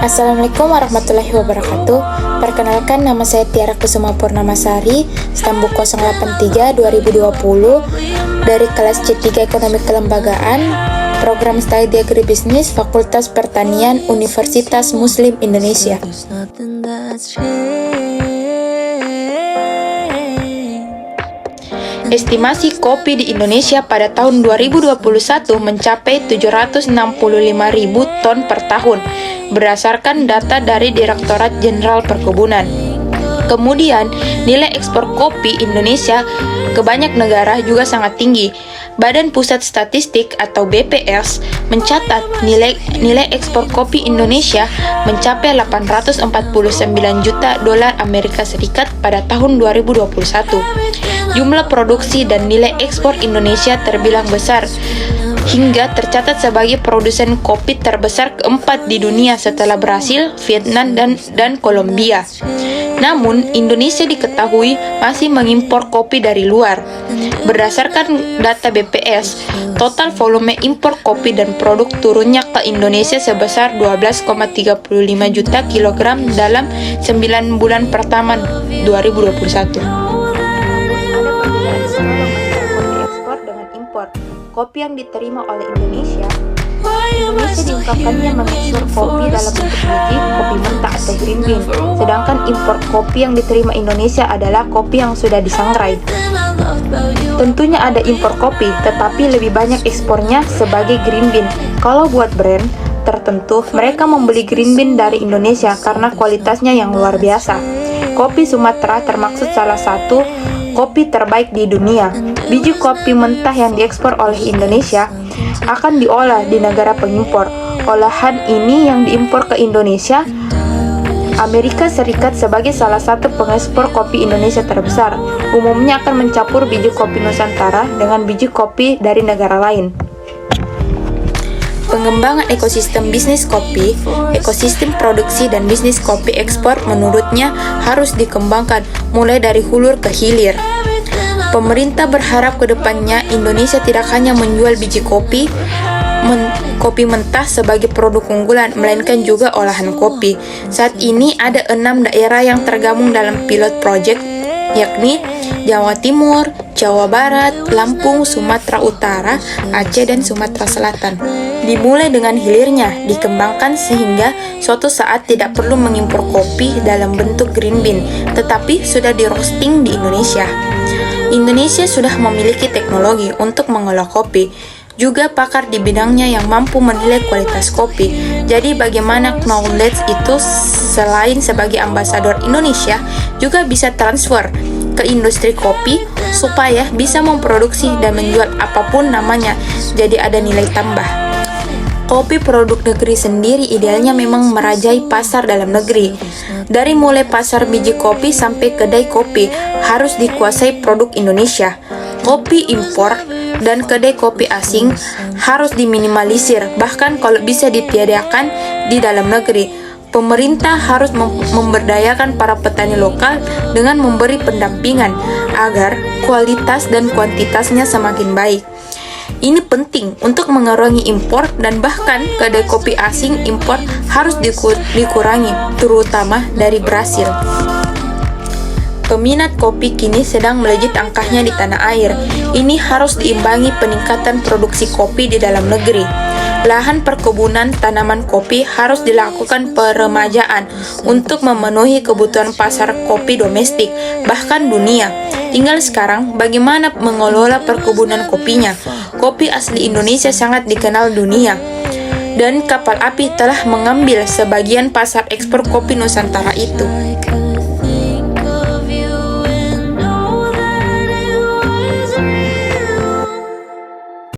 Assalamualaikum warahmatullahi wabarakatuh. Perkenalkan, nama saya Tiara Kusuma Purnamasari, Stambu 083 2020 dari kelas C3 Ekonomi Kelembagaan, Program Studi Agribisnis, Fakultas Pertanian, Universitas Muslim Indonesia. Estimasi kopi di Indonesia pada tahun 2021 mencapai 765.000 ton per tahun, berdasarkan data dari Direktorat Jenderal Perkebunan. Kemudian, nilai ekspor kopi Indonesia ke banyak negara juga sangat tinggi. Badan Pusat Statistik atau BPS mencatat nilai ekspor kopi Indonesia mencapai 849 juta dolar Amerika Serikat pada tahun 2021. Jumlah produksi dan nilai ekspor Indonesia terbilang besar, hingga tercatat sebagai produsen kopi terbesar keempat di dunia setelah Brasil, Vietnam, dan Kolombia. Namun, Indonesia diketahui masih mengimpor kopi dari luar. Berdasarkan data BPS, total volume impor kopi dan produk turunnya ke Indonesia sebesar 12,35 juta kilogram dalam 9 bulan pertama 2021. Kopi yang diterima oleh Indonesia diungkapkannya mengekspor kopi dalam bentuk biji, kopi mentah atau green bean, sedangkan impor kopi yang diterima Indonesia adalah kopi yang sudah disangrai. Tentunya ada impor kopi, tetapi lebih banyak ekspornya sebagai green bean. Kalau buat brand tertentu, mereka membeli green bean dari Indonesia karena kualitasnya yang luar biasa. Kopi Sumatera termasuk salah satu kopi terbaik di dunia. Biji kopi mentah yang diekspor oleh Indonesia akan diolah di negara pengimpor. Olahan ini yang diimpor ke Indonesia, Amerika Serikat sebagai salah satu pengekspor kopi Indonesia terbesar, umumnya akan mencampur biji kopi Nusantara dengan biji kopi dari negara lain. Pengembangan ekosistem bisnis kopi, ekosistem produksi dan bisnis kopi ekspor menurutnya harus dikembangkan mulai dari hulu ke hilir. Pemerintah berharap ke depannya Indonesia tidak hanya menjual biji kopi mentah sebagai produk unggulan, melainkan juga olahan kopi. Saat ini ada 6 daerah yang tergabung dalam pilot project, yakni Jawa Timur, Jawa Barat, Lampung, Sumatera Utara, Aceh, dan Sumatera Selatan. Dimulai dengan hilirnya, dikembangkan sehingga suatu saat tidak perlu mengimpor kopi dalam bentuk green bean, tetapi sudah di roasting di Indonesia. Indonesia sudah memiliki teknologi untuk mengolah kopi, juga pakar di bidangnya yang mampu menilai kualitas kopi. Jadi bagaimana knowledge itu selain sebagai ambasador Indonesia juga bisa transfer ke industri kopi supaya bisa memproduksi dan menjual apapun namanya, jadi ada nilai tambah. Kopi produk negeri sendiri idealnya memang merajai pasar dalam negeri. Dari mulai pasar biji kopi sampai kedai kopi harus dikuasai produk Indonesia. Kopi impor dan kedai kopi asing harus diminimalisir, bahkan kalau bisa ditiadakan di dalam negeri. Pemerintah harus memberdayakan para petani lokal dengan memberi pendampingan agar kualitas dan kuantitasnya semakin baik. Ini penting untuk mengurangi impor, dan bahkan kedai kopi asing impor harus dikurangi, terutama dari Brasil. Peminat kopi kini sedang melejit angkanya di tanah air. Ini harus diimbangi peningkatan produksi kopi di dalam negeri. Lahan perkebunan tanaman kopi harus dilakukan peremajaan untuk memenuhi kebutuhan pasar kopi domestik, bahkan dunia. Tinggal sekarang bagaimana mengelola perkebunan kopinya. Kopi asli Indonesia sangat dikenal dunia, dan kapal api telah mengambil sebagian pasar ekspor kopi Nusantara itu.